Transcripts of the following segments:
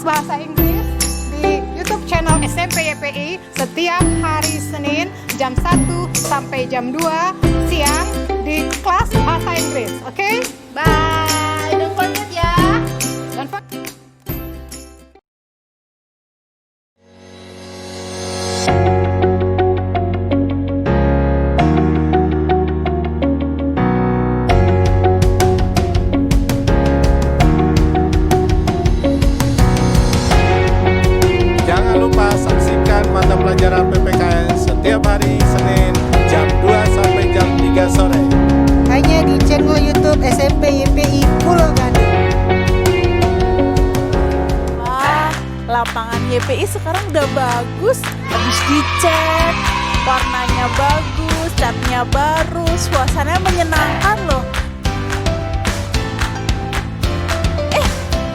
bahasa Inggris di YouTube channel SMP YPI setiap hari Senin jam 1 sampai jam 2 siang di kelas bahasa Inggris. Oke? Bye. Don't forget ya. Don't forget. Mata pelajaran PPKN setiap hari Senin jam 2 sampai jam 3 sore hanya di channel YouTube SMP YPI Pulau Gadung. Wah, lapangan YPI sekarang udah bagus, habis dicat, warnanya bagus, catnya baru, suasananya menyenangkan loh.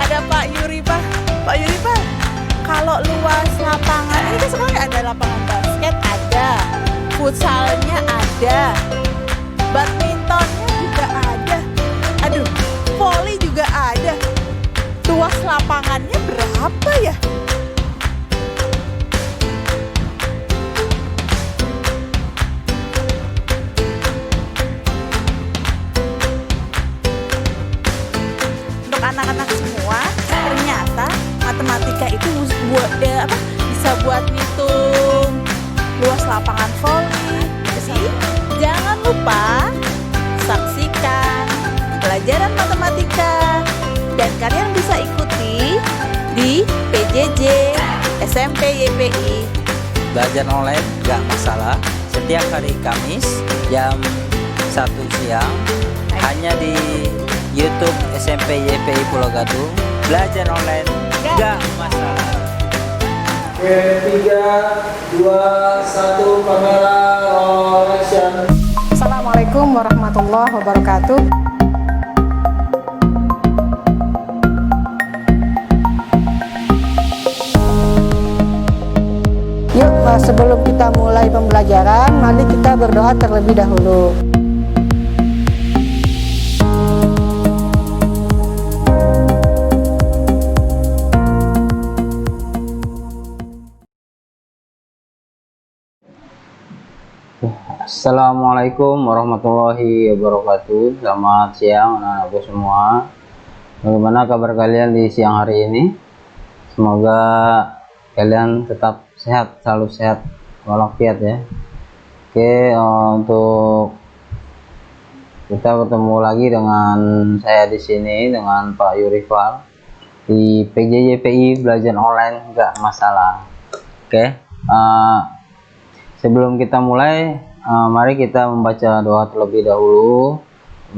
Ada Pak Yuri Pak. Pak Yuri Pak, kalau luas lapangan ini kan sekarang ada lapangan basket, ada futsalnya, ada badmintonnya juga ada, aduh, volley juga ada. Luas lapangannya berapa ya? Untuk anak-anak semua, ternyata matematika itu bisa buat ngitung luas lapangan volley. Jadi jangan lupa saksikan pelajaran matematika dan kalian bisa ikuti di PJJ SMP YPI. Belajar online gak masalah setiap hari Kamis jam 1 siang hanya di YouTube SMP YPI Pulau Gadung. Belajar online gak masalah. Oke, 3, 2, 1, kamera roll action. Assalamualaikum warahmatullahi wabarakatuh. Yuk, sebelum kita mulai pembelajaran, mari kita berdoa terlebih dahulu. Assalamualaikum warahmatullahi wabarakatuh. Selamat siang anak-anakku semua. Bagaimana kabar kalian di siang hari ini? Semoga kalian tetap sehat, selalu sehat walafiat ya. Oke, untuk kita bertemu lagi dengan saya di sini dengan Pak Yurifal di PJJPI belajar online nggak masalah. Oke, sebelum kita mulai, mari kita membaca doa terlebih dahulu.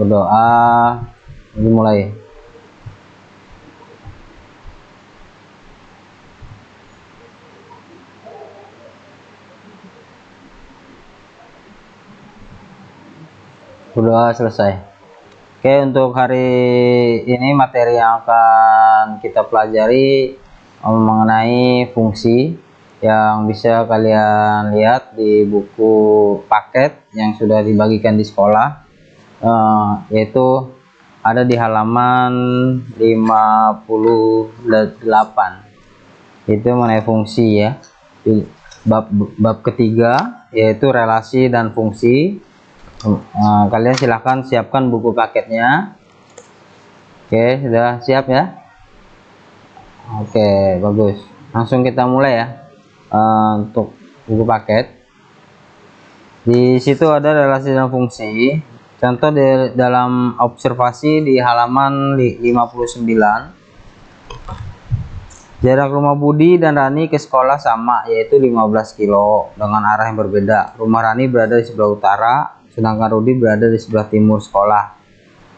Berdoa, dimulai. Berdoa selesai. Oke, untuk hari ini materi yang akan kita pelajari mengenai fungsi yang bisa kalian lihat di buku paket yang sudah dibagikan di sekolah, yaitu ada di halaman 58. Itu mengenai fungsi ya, bab ketiga yaitu relasi dan fungsi. Kalian silahkan siapkan buku paketnya. Oke, sudah siap ya? Oke, bagus, langsung kita mulai ya. Untuk buku paket, di situ ada relasi dan fungsi. Contoh dalam observasi di halaman 59, jarak rumah Budi dan Rani ke sekolah sama, yaitu 15 kilo dengan arah yang berbeda. Rumah Rani berada di sebelah utara, sedangkan Rudi berada di sebelah timur sekolah.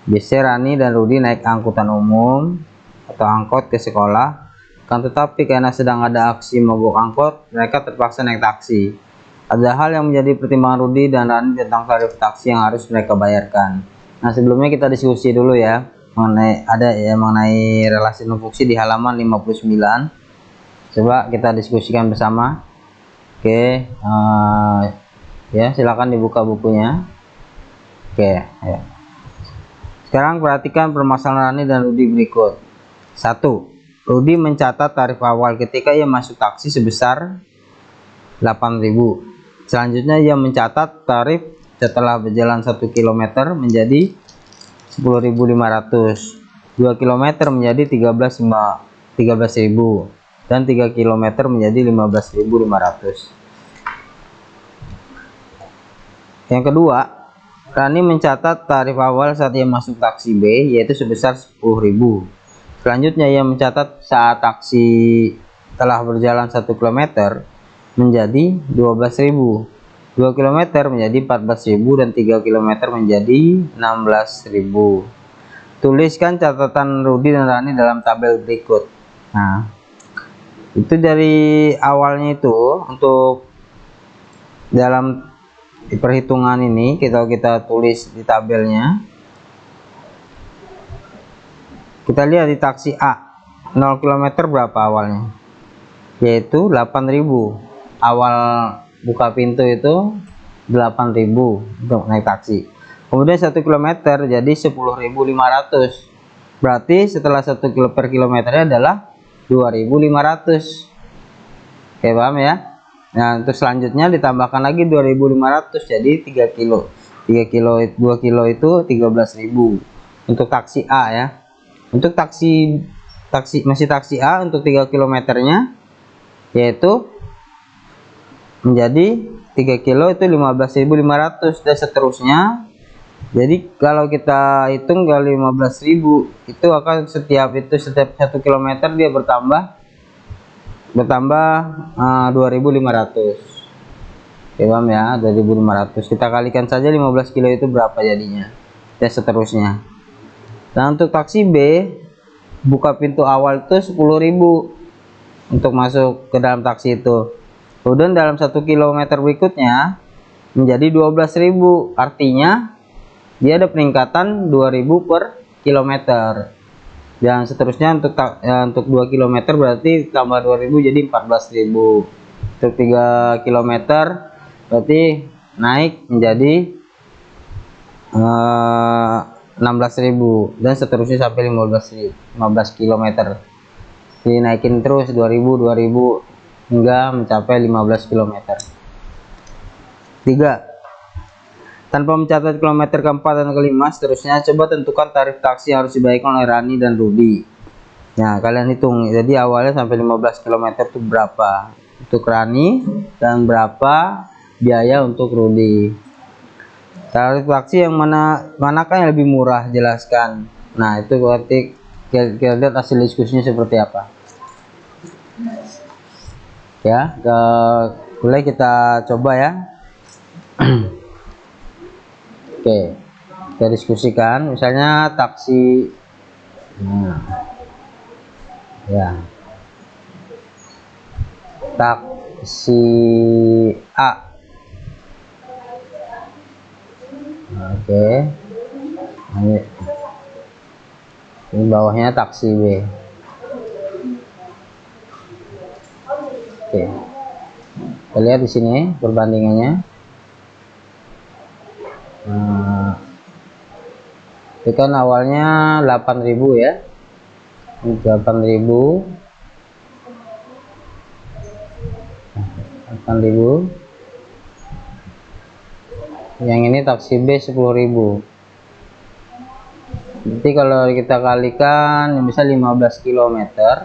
Biasanya Rani dan Rudi naik angkutan umum atau angkot ke sekolah. Kan tetapi karena sedang ada aksi mogok angkot, mereka terpaksa naik taksi. Ada hal yang menjadi pertimbangan Rudi dan Rani tentang tarif taksi yang harus mereka bayarkan. Nah, sebelumnya kita diskusi dulu ya mengenai relasi dan fungsi di halaman 59. Coba kita diskusikan bersama. Oke, ya silakan dibuka bukunya. Oke, ya. Sekarang perhatikan permasalahan Rani dan Rudi berikut. 1. Rudi mencatat tarif awal ketika ia masuk taksi sebesar 8.000. Selanjutnya ia mencatat tarif setelah berjalan 1 km menjadi 10.500, 2 km menjadi 13.000 dan 3 km menjadi 15.500. Yang kedua, Rani mencatat tarif awal saat ia masuk taksi B yaitu sebesar 10.000. Selanjutnya ia mencatat saat taksi telah berjalan 1 km menjadi 12.000, 2 km menjadi 14.000 dan 3 km menjadi 16.000. Tuliskan catatan Rudi dan Rani dalam tabel berikut. Nah, itu dari awalnya itu untuk dalam perhitungan ini kita tulis di tabelnya. Kita lihat di taksi A 0 km berapa awalnya, yaitu 8.000. Awal buka pintu itu 8.000 untuk naik taksi. Kemudian 1 km jadi 10.500. Berarti setelah 1 km per kilometernya adalah 2.500. Oke, paham ya? Nah, untuk selanjutnya ditambahkan lagi 2.500 jadi 3 kilo. 2 kilo itu 13.000 untuk taksi A ya. Untuk taksi A untuk 3 kilometernya yaitu menjadi 3 kilo itu 15.500 dan seterusnya. Jadi kalau kita hitung kali 15.000 itu akan setiap 1 kilometer dia bertambah 2.500. Oke, paham ya? 2.500 kita kalikan saja 15 kilo itu berapa jadinya dan seterusnya. Nah, untuk taksi B buka pintu awal itu 10.000 untuk masuk ke dalam taksi itu. Kemudian dalam 1 km berikutnya menjadi 12.000. Artinya dia ada peningkatan 2.000 per kilometer. Dan seterusnya untuk 2 km berarti tambah 2.000 jadi 14.000. Untuk 3 km berarti naik menjadi 16.000 dan seterusnya sampai 15 km. Dinaikin terus 2.000 hingga mencapai 15 km. 3. Tanpa mencatat kilometer keempat dan kelima, seterusnya coba tentukan tarif taksi yang harus dibayarkan oleh Rani dan Rudi. Nah, kalian hitung. Jadi awalnya sampai 15 km itu berapa untuk Rani dan berapa biaya untuk Rudi. Tarif taksi yang manakah yang lebih murah, jelaskan. Nah, itu berarti kita lihat hasil diskusinya seperti apa. Ya, boleh kita coba ya. Oke, kita diskusikan. Misalnya taksi, ya, taksi A. Oke, ini bawahnya taksi B. Oke, kita lihat di sini perbandingannya. Itu kan awalnya 8.000 ya, 8.000, yang ini taksi B 10.000. Jadi kalau kita kalikan bisa 15 km ya.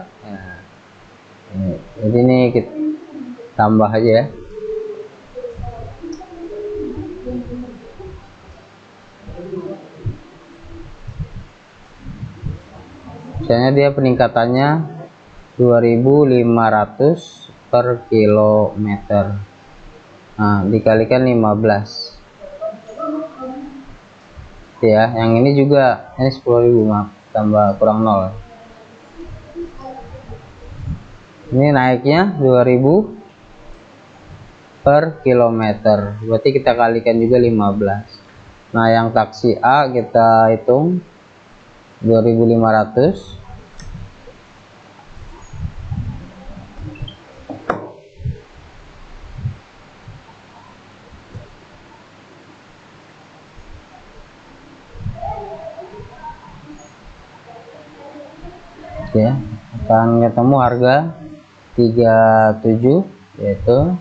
Jadi ini kita tambah aja ya. Misalnya dia peningkatannya 2.500 per kilometer. Nah, dikalikan 15 ya. Yang ini juga, ini 10.000, maaf, tambah kurang 0. Ini naiknya 2.000 per kilometer, berarti kita kalikan juga 15. Nah, yang taksi A kita hitung 2.500 ya. akan ketemu harga 37, yaitu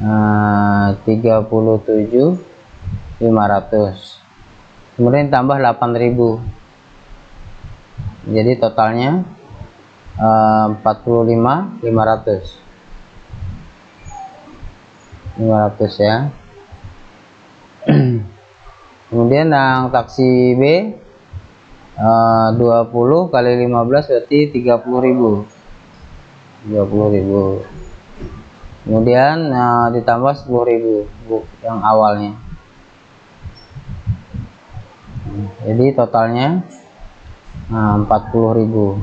37.500, kemudian tambah 8.000, jadi totalnya 45.500 ya. Kemudian yang taksi B 20 kali 15 berarti 30.000, kemudian ditambah 10.000 yang awalnya, jadi totalnya 40.000.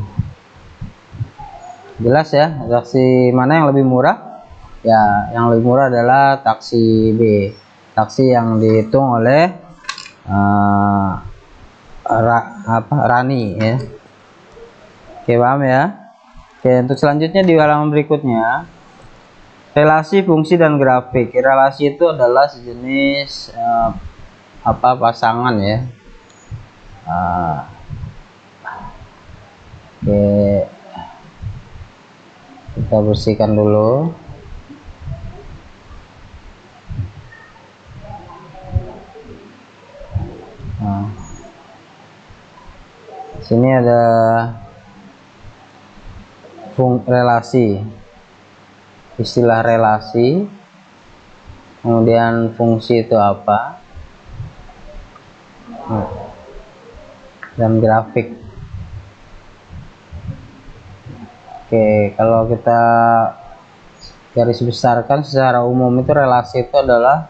Jelas ya, taksi mana yang lebih murah? Ya, yang lebih murah adalah taksi B, taksi yang dihitung oleh Rani ya. Oke, paham ya? Oke, untuk selanjutnya di halaman berikutnya, relasi, fungsi, dan grafik. Relasi itu adalah sejenis pasangan ya. Oke, kita bersihkan dulu. Nah, sini ada relasi, istilah relasi, kemudian fungsi itu apa, dan grafik. Oke, kalau kita garis besarkan secara umum itu relasi itu adalah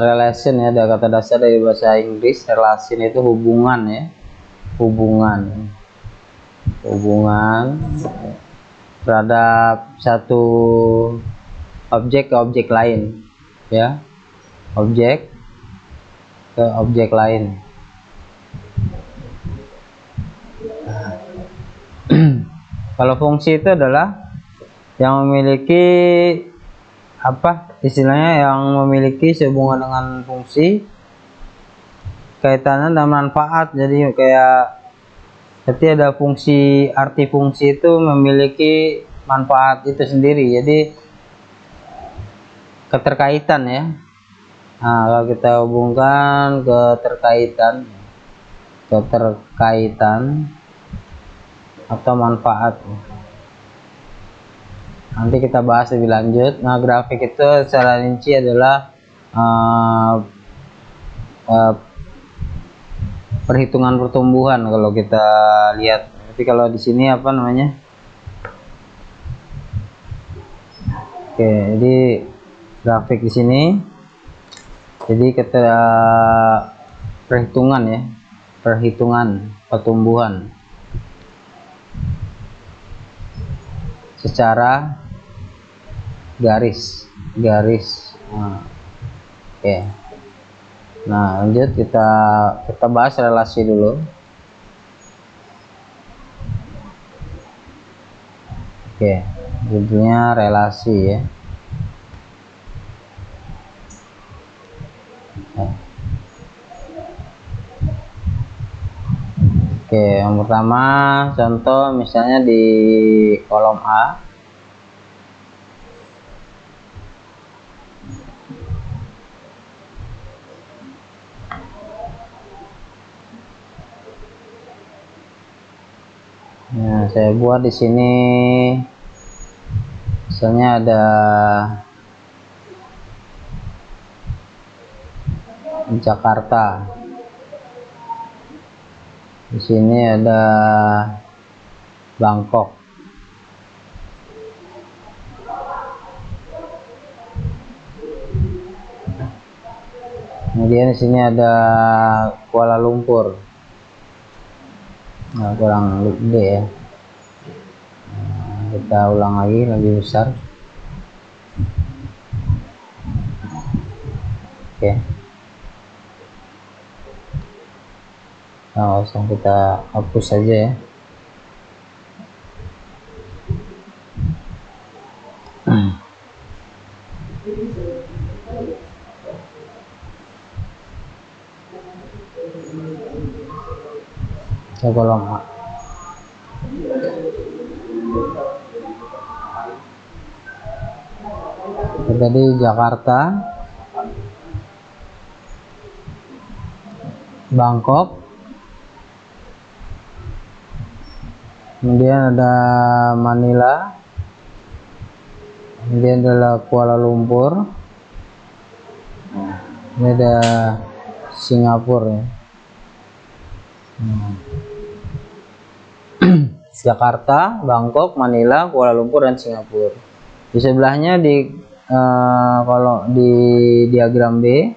relation ya, ada kata dasar dari bahasa Inggris. Relation itu hubungan ya, hubungan terhadap satu objek ke objek lain ya, objek ke objek lain. Kalau fungsi itu adalah yang memiliki istilahnya, yang memiliki sehubungan dengan fungsi, kaitannya dan manfaat. Jadi kayak ketika ada fungsi, arti fungsi itu memiliki manfaat itu sendiri, jadi keterkaitan ya. Nah, kalau kita hubungkan keterkaitan atau manfaat, nanti kita bahas lebih lanjut. Nah, grafik itu secara rinci adalah perhitungan pertumbuhan kalau kita lihat. Tapi kalau di sini apa namanya? Oke, jadi grafik di sini, jadi kita perhitungan ya, perhitungan pertumbuhan secara garis. Oke. Nah, lanjut kita bahas relasi dulu. Oke, judulnya relasi ya. Oke, yang pertama contoh misalnya di kolom A. Nah, saya buat di sini misalnya ada Jakarta. Di sini ada Bangkok. Kemudian di sini ada Kuala Lumpur. Nah, kurang gede ya. Nah, kita ulang lagi lebih besar. Oke. Nah, langsung kita hapus saja ya. Kolom A. Tadi Jakarta, Bangkok, kemudian ada Manila, kemudian adalah Kuala Lumpur, ini ada Singapura ya. Jakarta, Bangkok, Manila, Kuala Lumpur, dan Singapura. Di sebelahnya kalau di diagram B,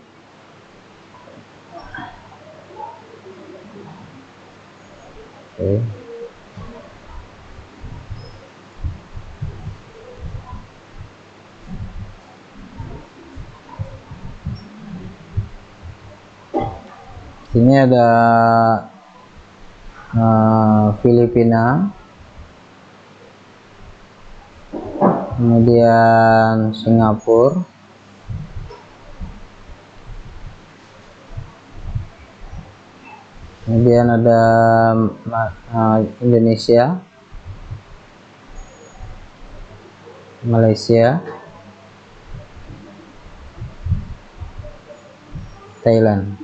sini ada Filipina, kemudian Singapura, kemudian ada Indonesia, Malaysia, Thailand.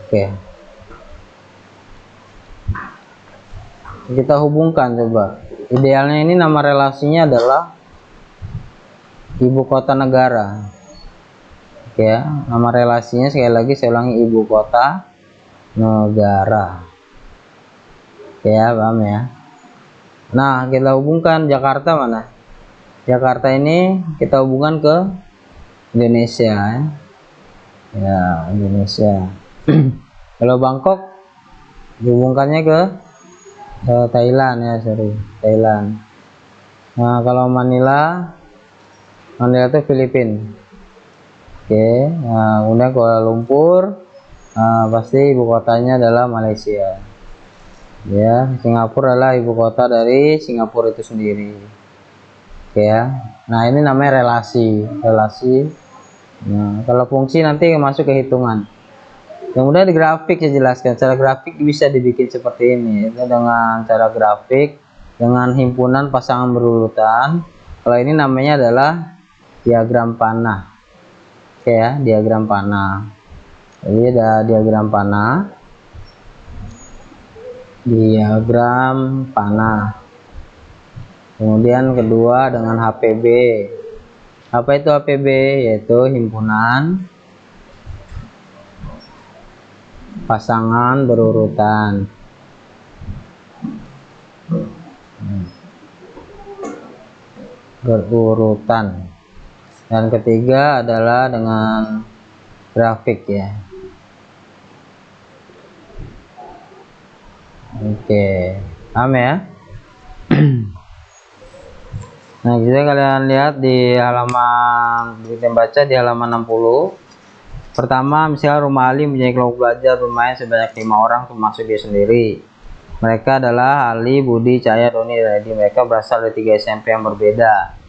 Oke, kita hubungkan coba. Idealnya ini nama relasinya adalah ibu kota negara. Oke ya, nama relasinya sekali lagi saya ulangi, ibu kota negara. Oke ya, paham ya. Nah, kita hubungkan Jakarta mana? Jakarta ini kita hubungkan ke Indonesia ya. Ya, Indonesia. Kalau Bangkok dihubungkannya ke Thailand ya, sorry, Thailand. Nah, kalau Manila itu Filipina. Oke, nah, kemudian Kuala Lumpur, pasti ibu kotanya adalah Malaysia. Ya, Singapura adalah ibu kota dari Singapura itu sendiri. Oke ya. Nah, ini namanya relasi. Nah, kalau fungsi nanti masuk ke hitungan. Kemudian di grafik saya jelaskan, cara grafik bisa dibikin seperti ini, itu dengan cara grafik dengan himpunan pasangan berurutan. Kalau ini namanya adalah diagram panah. Oke ya, diagram panah. Jadi ada diagram panah, kemudian kedua dengan HPB. Apa itu HPB? Yaitu himpunan pasangan berurutan. Dan ketiga adalah dengan grafik ya. Oke, paham ya? Nah, kita kalian lihat di halaman kita baca di halaman 60. Pertama, misalnya rumah Ali mempunyai kelompok belajar bermain sebanyak 5 orang termasuk dia sendiri. Mereka adalah Ali, Budi, Cahaya, Doni, dan Edi. Mereka berasal dari 3 SMP yang berbeda.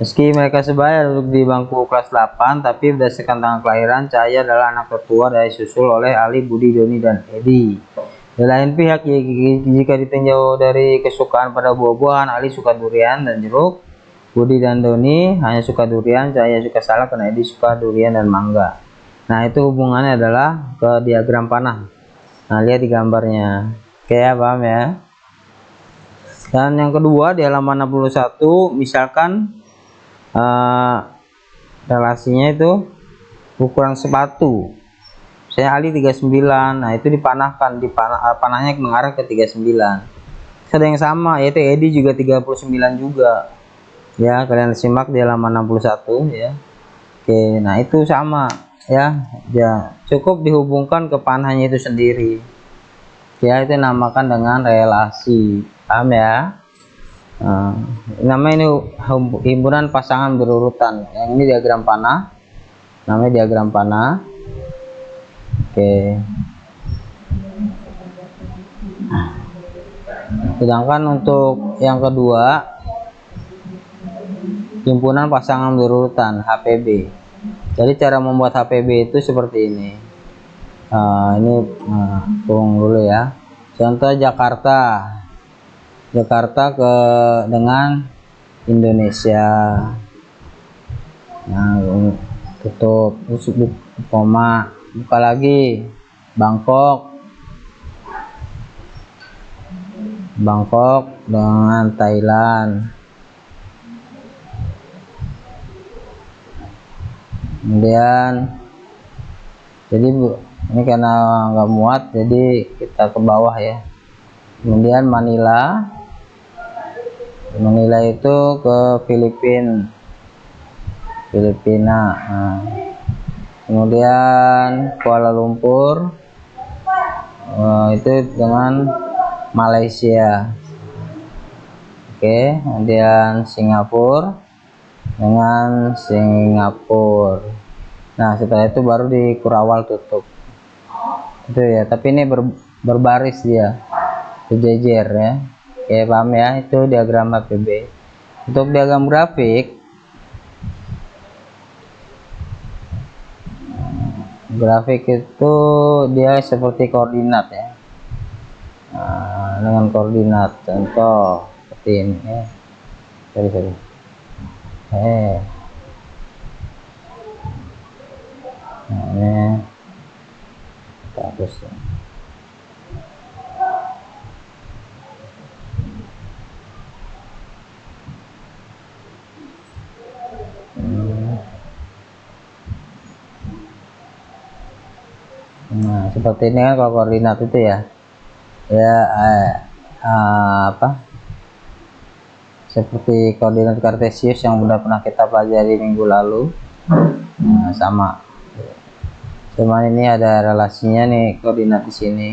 Meski mereka sebaya duduk di bangku kelas 8, tapi berdasarkan tanggal kelahiran, Cahaya adalah anak tertua dari susul oleh Ali, Budi, Doni, dan Edi. Di lain pihak, jika ditinjau dari kesukaan pada buah-buahan, Ali suka durian dan jeruk, Budi dan Doni hanya suka durian, Cahaya suka salak, dan Edi suka durian dan mangga. Nah, itu hubungannya adalah ke diagram panah. Nah, lihat di gambarnya. Oke ya, paham ya? Dan yang kedua di halaman 61, misalkan relasinya itu ukuran sepatu. Saya Ali 39. Nah, itu dipanahkan, panahnya mengarah ke 39. Ada yang sama, yaitu Edi juga 39 juga. Ya, kalian simak di halaman 61 ya. Oke, nah itu sama. Ya, cukup dihubungkan ke panahnya itu sendiri. Ya, itu namakan dengan relasi. Paham ya? Nah, namanya ini himpunan pasangan berurutan. Yang ini diagram panah, namanya diagram panah. Oke. Sedangkan untuk yang kedua, himpunan pasangan berurutan HPB. Jadi cara membuat HPB itu seperti ini. Tunggu dulu ya. Contoh Jakarta. Jakarta dengan Indonesia. Nah, tutup, terus koma, buka lagi, Bangkok dengan Thailand. Kemudian jadi ini karena nggak muat, jadi kita ke bawah ya. Kemudian Manila itu ke Filipina. Nah, kemudian Kuala Lumpur itu dengan Malaysia. Oke, kemudian Singapura dengan Singapura. Nah, setelah itu baru di Kurawal tutup itu ya, tapi ini berbaris dia, berjejer ya. Oke, paham ya, itu diagram HPB. Untuk diagram grafik itu dia seperti koordinat ya. Nah, dengan koordinat contoh seperti ini ya. Sorry. Nah, ini bagus ya. Nah, seperti ini kan kalau koordinat itu ya, seperti koordinat kartesius yang sudah pernah kita pelajari minggu lalu. Nah, sama, cuman ini ada relasinya nih, koordinat di sini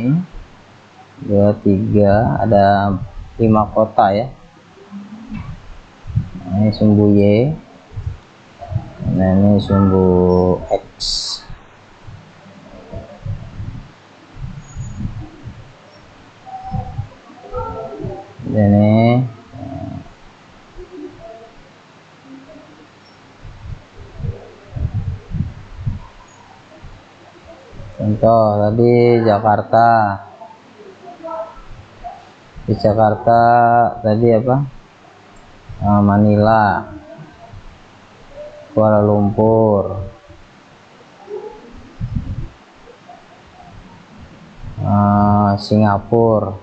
2, 3, ada 5 kota ya. Nah, ini sumbu Y, nah ini sumbu X. Ini contoh tadi Jakarta. Di Jakarta tadi apa? Manila, Kuala Lumpur, Singapura,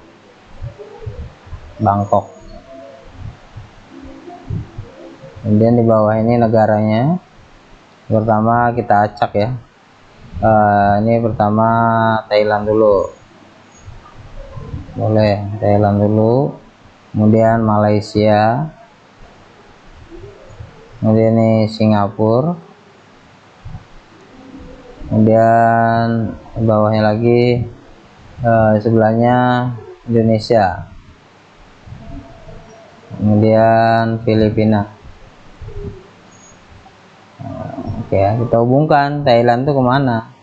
Bangkok. Kemudian di bawah ini negaranya. Pertama kita acak ya. Ini pertama Thailand dulu, boleh Thailand dulu, kemudian Malaysia, kemudian ini Singapura, kemudian di bawahnya lagi sebelahnya Indonesia, kemudian Filipina. Oke, kita hubungkan Thailand itu kemana?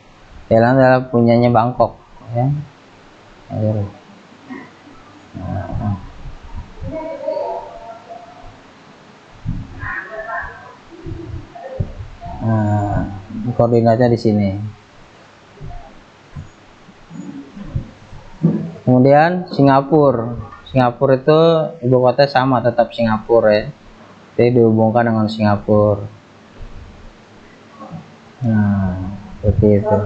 Thailand adalah punyanya Bangkok ya. Nah, koordinatnya di sini. Kemudian Singapura itu ibu kota sama, tetap Singapura ya, jadi dihubungkan dengan Singapura. Nah, seperti itu.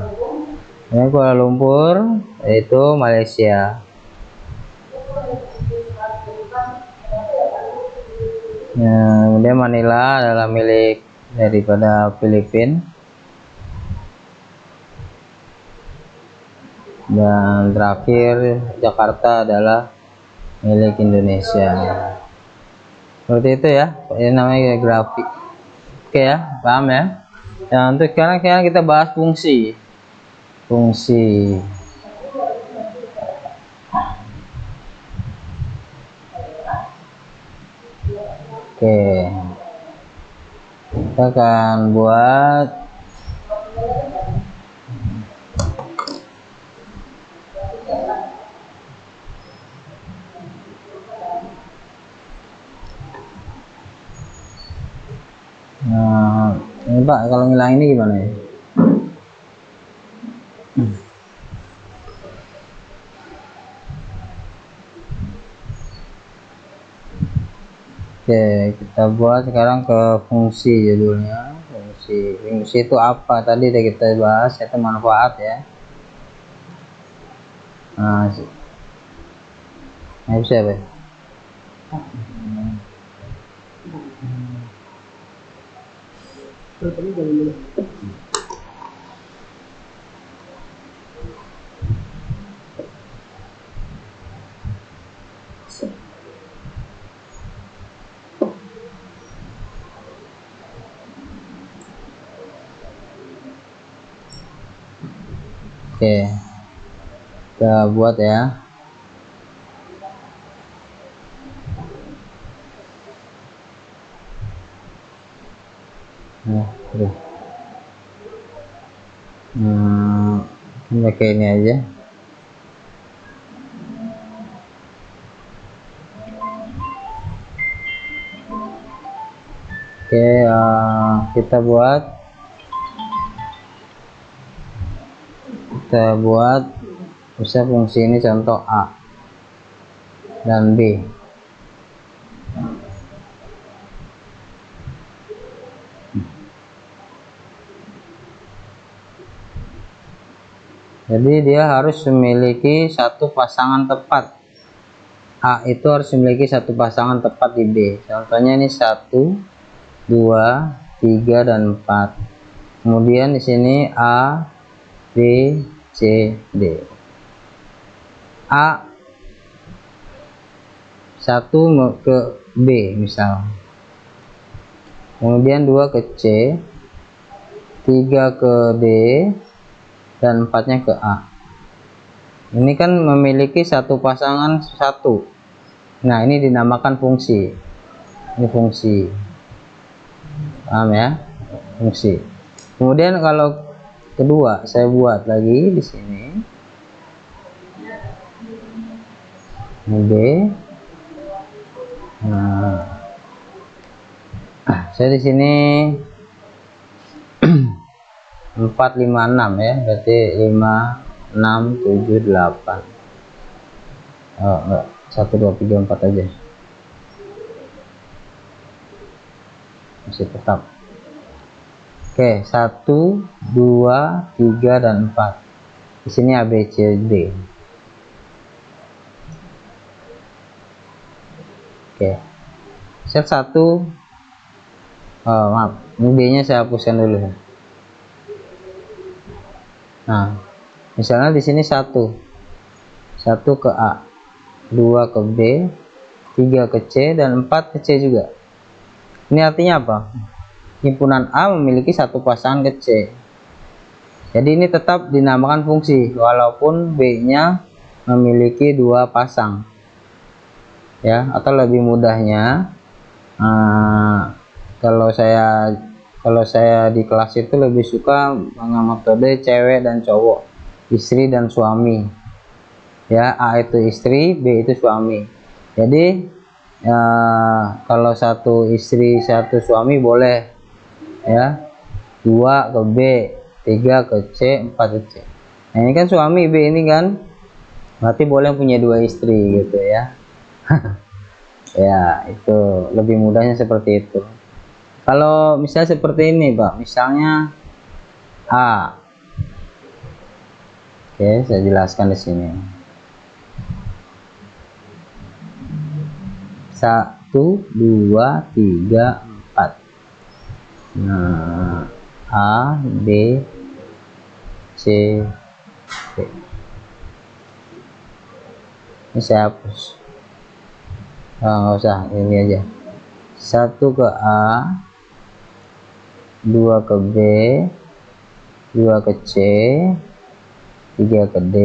Ini Kuala Lumpur itu Malaysia. Nah, kemudian Manila adalah milik daripada Filipina, dan terakhir Jakarta adalah milik Indonesia. Seperti itu ya, ini namanya grafik. Oke ya, paham ya. Nah, untuk sekarang kita bahas fungsi. Oke, kita akan buat ini Pak, kalau ngilang ini gimana ya? Oke, kita buat sekarang ke fungsi judulnya. Fungsi itu apa? Tadi udah kita bahas, itu manfaat ya. Nah, bisa ya? Oke, kita buat ya. Nah, udah. Ini pakai ini aja. Oke, kita buat bisa fungsi ini, contoh A dan B. Jadi dia harus memiliki satu pasangan tepat. A itu harus memiliki satu pasangan tepat di B. Contohnya ini 1, 2, 3 dan 4. Kemudian di sini A, B, C, D. A 1 ke B misal. Kemudian 2 ke C, 3 ke D, dan 4-nya ke A. Ini kan memiliki satu pasangan satu. Nah, ini dinamakan fungsi. Ini fungsi. Paham ya? Fungsi. Kemudian kalau kedua, saya buat lagi di sini. Ini B. Nah, saya di sini 4, 5, 6 ya, berarti 5, 6, 7, 8. Oh enggak, 1, 2, 3, 4 aja, masih tetap. Oke, 1, 2, 3 dan 4. Di sini A, B, C, D. Oke, set 1. Oh maaf, ini B nya saya hapuskan dulu. Nah, misalnya di sini 1 ke A, 2 ke B, 3 ke C, dan 4 ke C juga. Ini artinya apa? Himpunan A memiliki satu pasangan ke C. Jadi ini tetap dinamakan fungsi walaupun B nya memiliki 2 pasang ya. Atau lebih mudahnya, kalau saya di kelas itu lebih suka dengan metode cewek dan cowok, istri dan suami ya. A itu istri, B itu suami. Jadi kalau 1 istri 1 suami boleh ya, 2 ke B, 3 ke C, 4 ke C. Nah, ini kan suami B ini kan, berarti boleh punya 2 istri gitu ya. Ya, itu lebih mudahnya seperti itu. Kalau misalnya seperti ini Pak, misalnya A. Oke, saya jelaskan di sini. 1, 2, 3, 4. Nah, A, B, C, D. Ini saya hapus. Nggak usah, ini aja. 1 ke A, 2 ke B, 2 ke C, 3 ke D,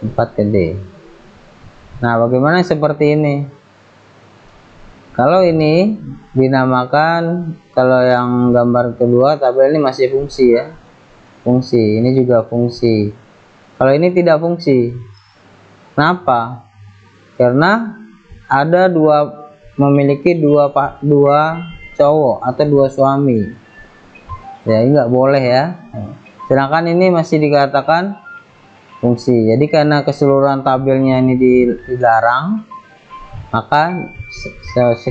4 ke D. Nah, bagaimana seperti ini? Kalau ini dinamakan, kalau yang gambar kedua tabel ini masih fungsi ya. Fungsi, ini juga fungsi. Kalau ini tidak fungsi. Kenapa? Karena ada memiliki dua cowok atau 2 suami. Ya, ini nggak boleh ya. Sedangkan ini masih dikatakan fungsi. Jadi karena keseluruhan tabelnya ini dilarang, maka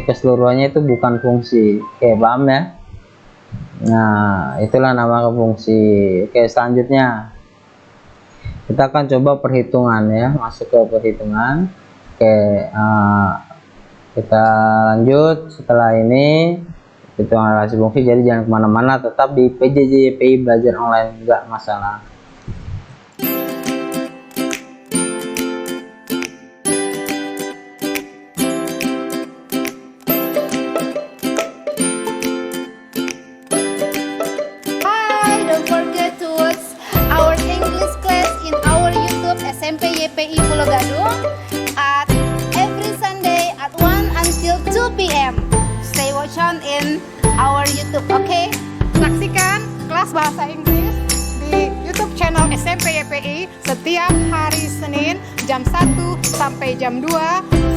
keseluruhannya itu bukan fungsi. Oke, paham ya? Nah, itulah nama fungsi. Oke, selanjutnya kita akan coba perhitungan ya, masuk ke perhitungan. Oke, kita lanjut setelah ini hitungan relasi fungsi. Jadi jangan kemana-mana, tetap di PJJ YPI belajar online, enggak masalah. Hi, don't forget to watch our English class in our YouTube SMP YPI Pulau Gadung at every Sunday at 1 until 2 p.m. Stay watch on in our YouTube, okay? Saksikan kelas bahasa Inggris di YouTube channel SMP YPI setiap hari Senin jam 1 sampai jam 2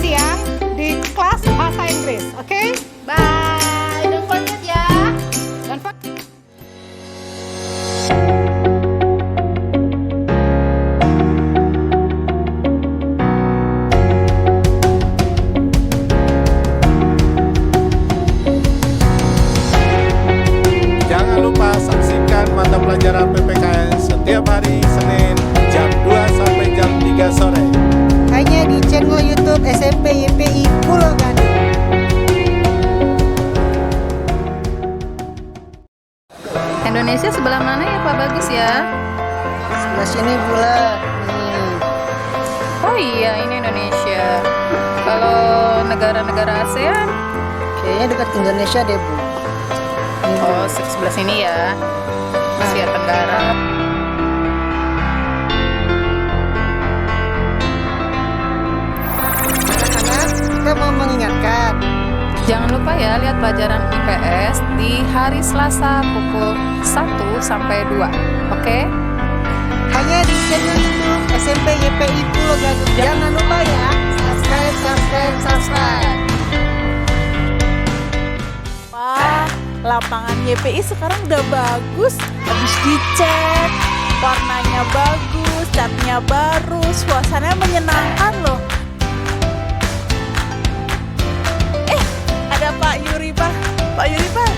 siang di kelas bahasa Inggris. Oke? Bye, don't forget ya. Don't forget. Jangan lupa saksikan mata pelajaran PPKN setiap hari Senin jam 2 sampai jam 3 sore. Hanya di channel YouTube SMP YPI Pulau Gadung. Indonesia sebelah mana ya Pak Bagus ya? Sebelah sini pula. Nih. Oh iya, ini Indonesia. Kalau negara-negara ASEAN, Kayaknya dekat Indonesia deh, Bu. oh sebelah sini ya, Asia Tenggara. Anak-anak, kita mau mengingatkan. Jangan lupa ya lihat pelajaran IPS di hari Selasa pukul 1 sampai 2. Oke? Hanya di channel YouTube SMP YPI Pulau Gadung. Jangan lupa ya, subscribe. Wah, lapangan YPI sekarang udah bagus. Habis dicat, warnanya bagus, catnya baru, suasananya menyenangkan loh. Ada Pak Yuri Pak. Pak Yuri Pak,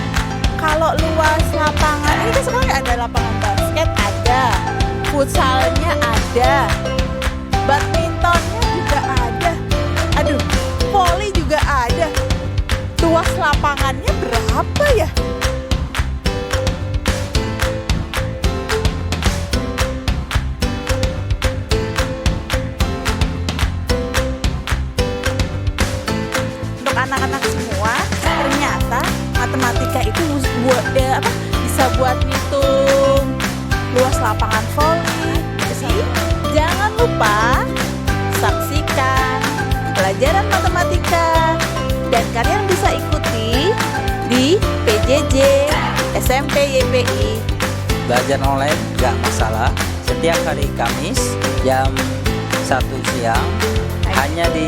kalau luas lapangan ini kan sekarang ada lapangan basket, ada futsalnya, ada badmintonnya juga ada, aduh, voli juga ada. Luas lapangannya berapa ya? Untuk anak-anak semua, ternyata matematika itu bisa buat ngitung luas lapangan voli. Jadi jangan lupa saksikan pelajaran matematika dan kalian bisa ikuti di PJJ SMP YPI. Belajar online gak masalah, setiap hari Kamis jam 1 siang hanya di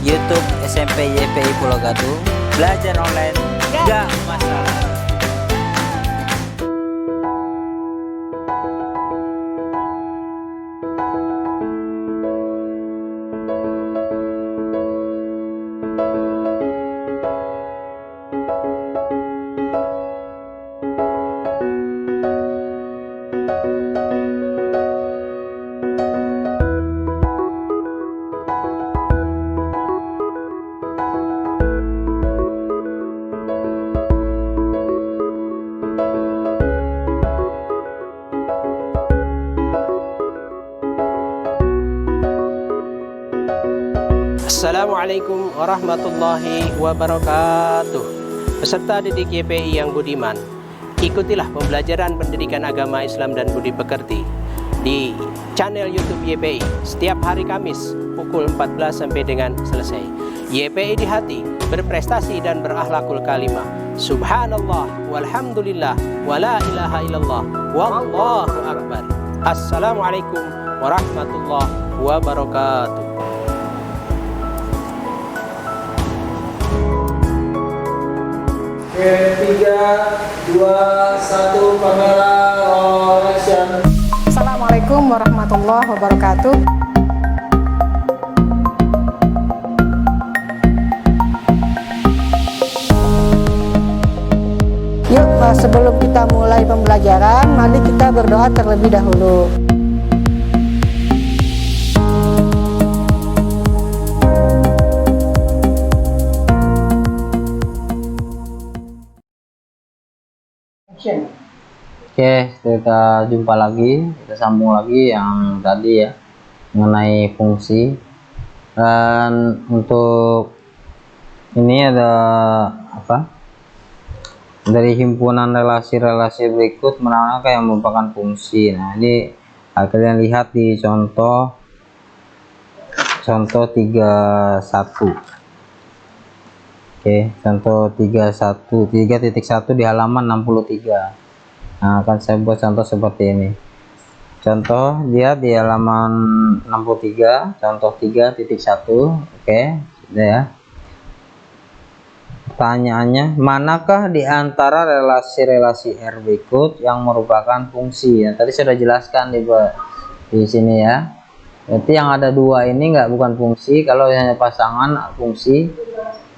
YouTube SMP YPI Pulau Gadung. Belajar online gak masalah. Assalamualaikum warahmatullahi wabarakatuh. Peserta didik YPI yang budiman, ikutilah pembelajaran pendidikan agama Islam dan budi pekerti di channel YouTube YPI setiap hari Kamis pukul 14 sampai dengan selesai. YPI di hati, berprestasi dan berakhlakul kalimah. Subhanallah walhamdulillah wala ilaha illallah wallahu akbar. Assalamualaikum warahmatullahi wabarakatuh. Oke, 3, 2, 1, kamera roll action. Assalamualaikum warahmatullahi wabarakatuh. pembelajaran, mari kita berdoa terlebih dahulu. Oke, kita jumpa lagi, kita sambung lagi yang tadi ya, mengenai fungsi. Dan untuk ini ada apa? Dari himpunan relasi-relasi berikut menerangkan yang merupakan fungsi. Nah, ini kalian lihat di contoh 31. Oke, contoh 3.1 di halaman 63. Nah, akan saya buat contoh seperti ini. Contoh dia di halaman 63, contoh 3.1. Oke, sudah ya. Pertanyaannya, manakah di antara relasi-relasi R berikut yang merupakan fungsi? Ya, tadi sudah jelaskan di sini ya. Berarti yang ada dua ini bukan fungsi. Kalau hanya pasangan fungsi.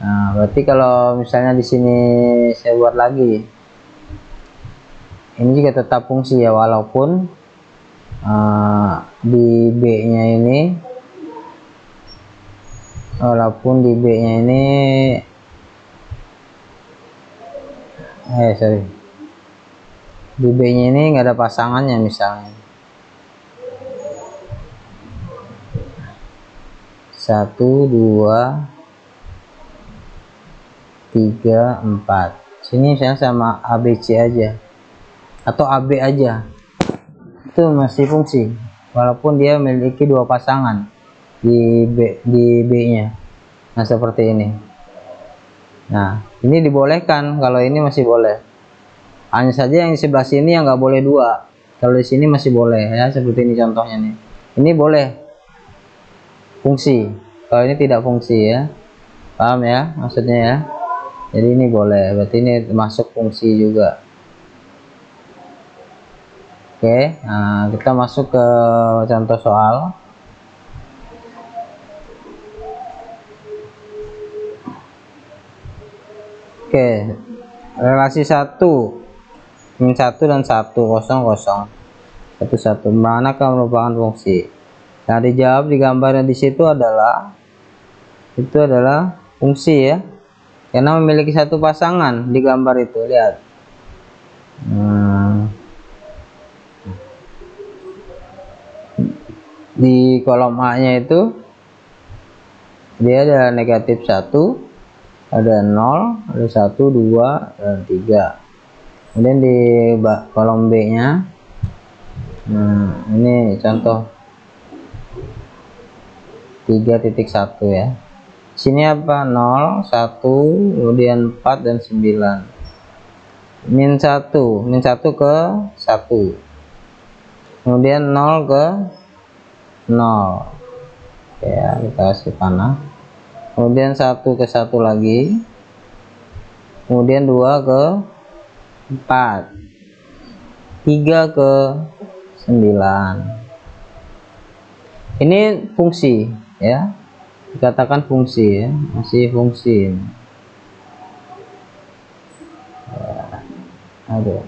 Nah, berarti kalau misalnya di sini saya buat lagi, ini juga tetap fungsi ya, walaupun di B-nya ini, di B-nya ini nggak ada pasangannya misalnya. 1, 2, 3, 4. Sini misalnya sama ABC aja atau AB aja, itu masih fungsi walaupun dia memiliki dua pasangan di B-nya. Nah, seperti ini. Nah, ini dibolehkan, kalau ini masih boleh. Hanya saja yang di sebelah sini yang nggak boleh dua. Kalau di sini masih boleh ya, seperti ini contohnya nih. Ini boleh fungsi, kalau ini tidak fungsi ya. Paham ya maksudnya ya? Jadi ini boleh, berarti ini masuk fungsi juga. Oke, nah kita masuk ke contoh soal. Oke, relasi 1 min 1 dan 1 0 0 1 1 manakah merupakan fungsi? Nah, dijawab di gambarnya di situ adalah fungsi ya, karena memiliki satu pasangan di gambar itu. Lihat, di kolom A nya itu dia ada negatif 1, ada 0, ada 1, 2, dan 3. Kemudian di kolom B nya, ini contoh 3.1 ya. Sini apa? 0, 1, kemudian 4 dan 9. Min 1 ke 1. Kemudian 0 ke 0. Oke ya, kita kasih panah. Kemudian 1 ke 1 lagi. Kemudian 2 ke 4. 3 ke 9. Ini fungsi ya. Dikatakan fungsi ya, masih fungsi. Aduh.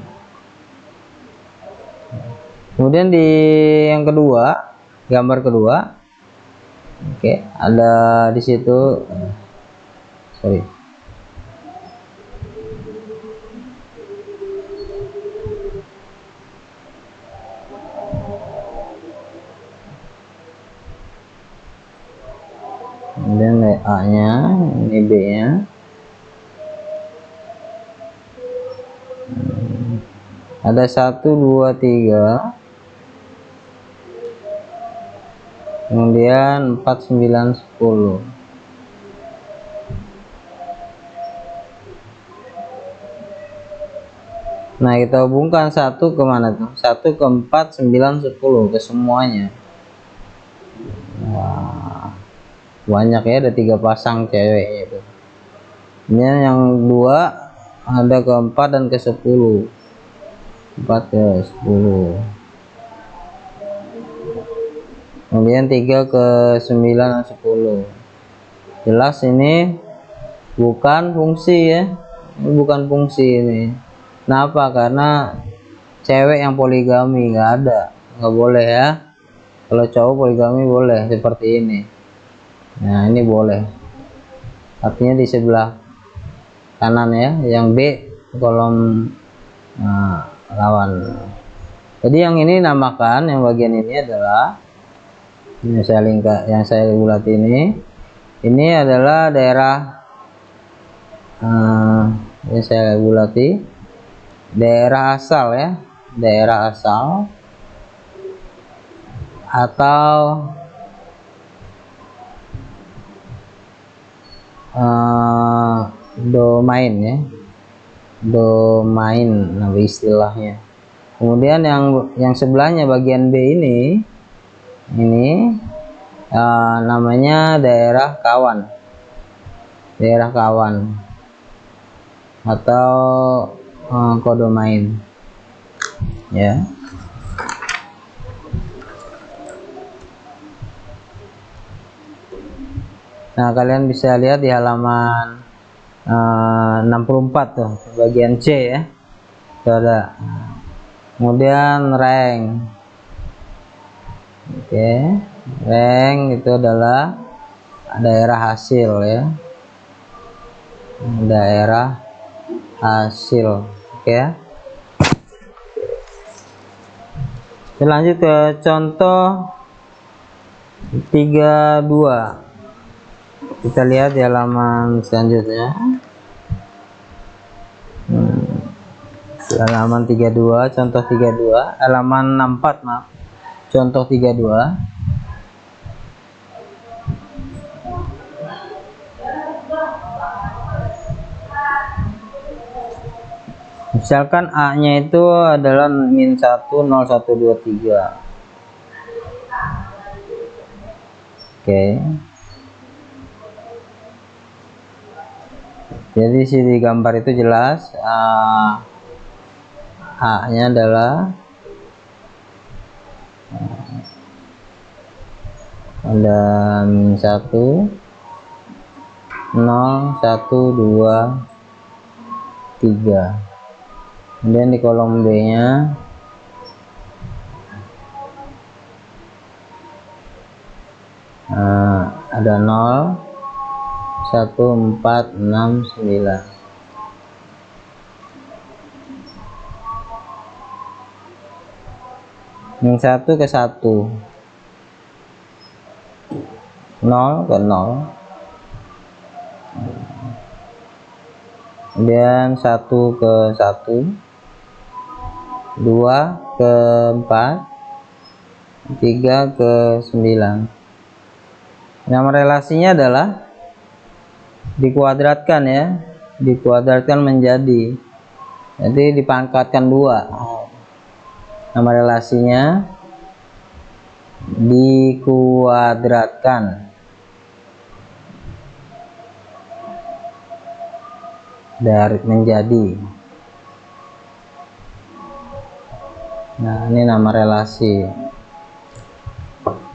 Kemudian di yang kedua, gambar kedua, oke, ada di situ, sorry, kemudian A nya, ini B nya. Ada 1, 2, 3, kemudian 4, 9, 10. Nah, kita hubungkan 1 ke mana tuh? 1 ke 4, 9, 10, ke semuanya. Wah, banyak ya, ada 3 pasang ceweknya itu. Ini yang 2 ada ke 4 dan ke 10. 4 ke 10. Kemudian 3 ke 9 dan 10. Jelas ini bukan fungsi ya. Ini bukan fungsi ini. Kenapa? Karena cewek yang poligami, nggak ada, nggak boleh ya. Kalau cowok poligami boleh seperti ini. Nah ini boleh, artinya di sebelah kanan ya, yang B kolom lawan. Jadi yang ini namakan, yang bagian ini adalah yang saya bulat ini adalah daerah yang saya bulati daerah asal ya, daerah asal atau domain ya, domain nama istilahnya. Kemudian yang sebelahnya bagian B ini namanya daerah kawan, atau kodomain ya. Nah kalian bisa lihat di halaman 64 tuh bagian C ya, itu ada. Kemudian rank, oke, rank itu adalah daerah hasil ya, daerah hasil, oke ya. Kita lanjut ke contoh 32. Kita lihat di halaman selanjutnya. Halaman 32, contoh 32, halaman 64 maaf, contoh 32. Misalkan A nya itu adalah min 1 0 1 2 3. Oke. Jadi di gambar itu jelas A nya adalah ada min 1 0 1 2 3. Kemudian di kolom B nya ada 0 1 4 6 9. Min 1 ke 1, 0 ke 0, kemudian 1 ke 1, 2 ke 4, 3 ke 9. Nama relasinya adalah dikuadratkan ya, dikuadratkan menjadi, jadi dipangkatkan 2. Nama relasinya dikuadratkan dari menjadi. Nah ini nama relasi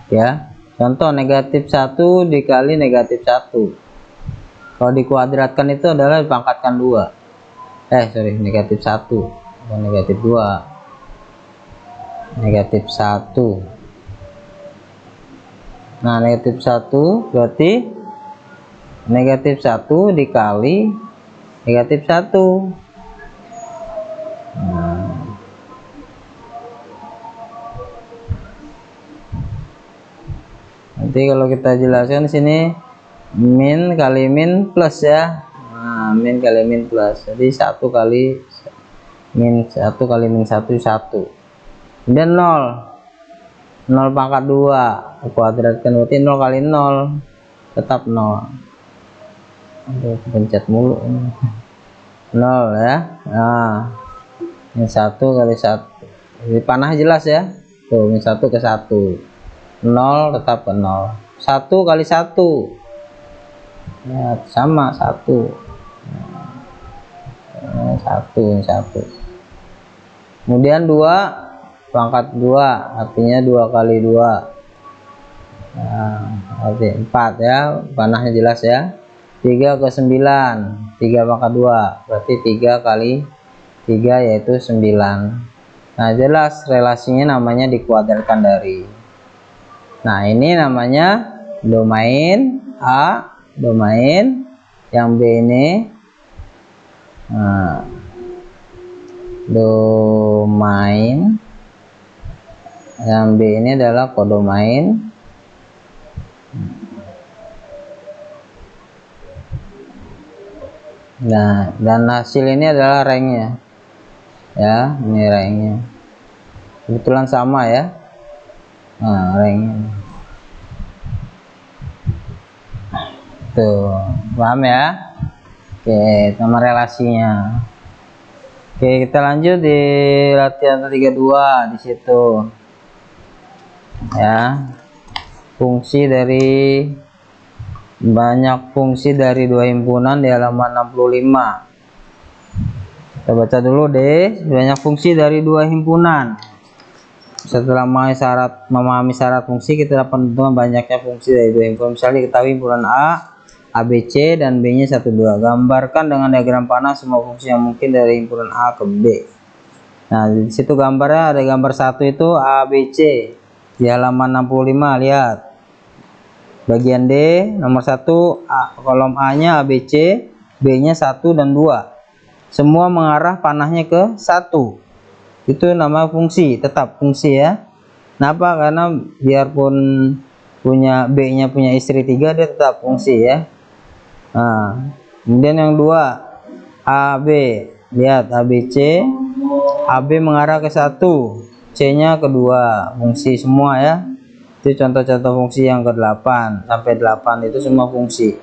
ya. Contoh negatif 1 dikali negatif 1, kalau dikuadratkan itu adalah dipangkatkan 2. Negatif 1 bukan negatif 2, negatif 1. Nah negatif 1 berarti negatif 1 dikali negatif 1. Nah, nanti kalau kita jelaskan di sini min kali min plus ya. Nah, min kali min plus, jadi 1 kali min 1 kali min 1 1. Kemudian 0 pangkat 2 kuadratkan berarti 0 kali 0 tetap 0. Aduh, pencet mulu 0 ya. Nah min 1 kali 1, jadi panah jelas ya tuh, min 1 ke 1, 0 tetap ke 0. 1 kali 1 ya sama 1, 1. Kemudian 2 pangkat 2 artinya 2 kali 2, nah, arti 4 ya, panahnya jelas ya. 3 ke 9, 3 pangkat 2 berarti 3 kali 3 yaitu 9. Nah, jelas relasinya namanya dikuadratkan dari. Nah, ini namanya domain A, domain yang B ini. Nah, domain yang B ini adalah kodomain. Nah, dan hasil ini adalah ranknya ya, ini ranknya kebetulan sama ya. Nah, ranknya tuh, paham ya. Oke, sama relasinya. Oke, kita lanjut di latihan 32 di situ ya. Fungsi dari banyak fungsi dari dua himpunan di halaman 65. Kita baca dulu deh, banyak fungsi dari dua himpunan. Setelah memahami syarat fungsi, kita dapat menentukan banyaknya fungsi dari dua himpunan. Misalnya diketahui himpunan A, ABC dan B-nya 1, 2. Gambarkan dengan diagram panah semua fungsi yang mungkin dari himpunan A ke B. Nah, di situ gambarnya ada gambar 1 itu ABC di halaman 65, lihat. Bagian D nomor 1 kolom A-nya ABC, B-nya 1 dan 2. Semua mengarah panahnya ke 1. Itu nama fungsi, tetap fungsi ya. Kenapa? Karena biarpun punya B-nya punya istri 3, dia tetap fungsi ya. Nah, kemudian yang 2 AB, lihat ABC, AB mengarah ke 1, C-nya ke 2, fungsi semua ya. Itu contoh-contoh fungsi yang ke-8 sampai 8 itu semua fungsi.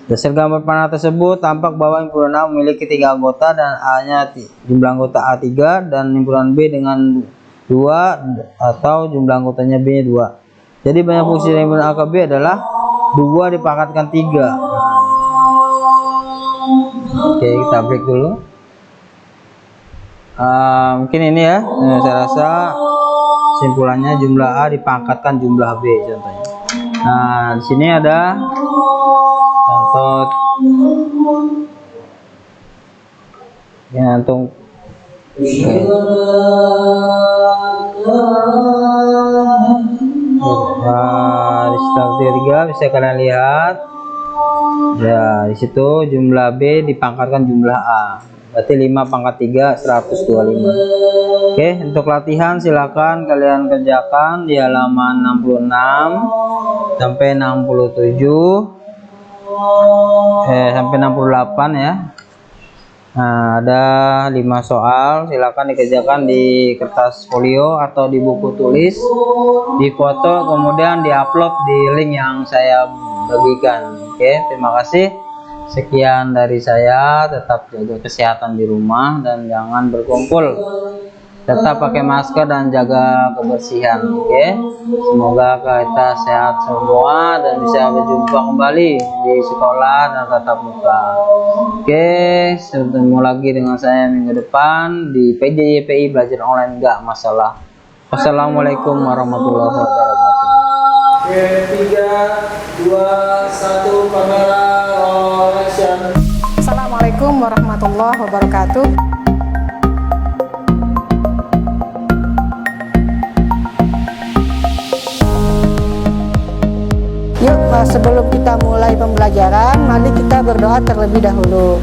Dasar gambar panah tersebut tampak bahwa himpunan A memiliki 3 anggota dan A-nya jumlah anggota A 3 dan himpunan B dengan 2 atau jumlah anggotanya B nya 2. Jadi banyak fungsi dari himpunan A ke B adalah 2 dipangkatkan 3. Oke, kita break dulu. Mungkin ini ya, saya rasa simpulannya jumlah A dipangkatkan jumlah B contohnya. Nah, di sini ada contoh yang untuk di step 3 bisa kalian lihat ya, di situ jumlah B dipangkatkan jumlah A, berarti 5 pangkat 3 125. Oke, untuk latihan silakan kalian kerjakan di halaman 66 sampai 67 sampai 68 ya. Nah, ada 5 soal, silakan dikerjakan di kertas folio atau di buku tulis, difoto kemudian diupload di link yang saya bagikan. Oke, terima kasih. Sekian dari saya, tetap jaga kesehatan di rumah dan jangan berkumpul. Tetap pakai masker dan jaga kebersihan. Oke, semoga kita sehat semua dan bisa berjumpa kembali di sekolah dan tatap muka. Oke, ketemu lagi dengan saya minggu depan di PJYPI belajar online nggak masalah. Wassalamualaikum warahmatullahi wabarakatuh. Oke, 3, 2, 1, kamera roll action. Assalamualaikum warahmatullahi wabarakatuh. Yuk, sebelum kita mulai pembelajaran, mari kita berdoa terlebih dahulu.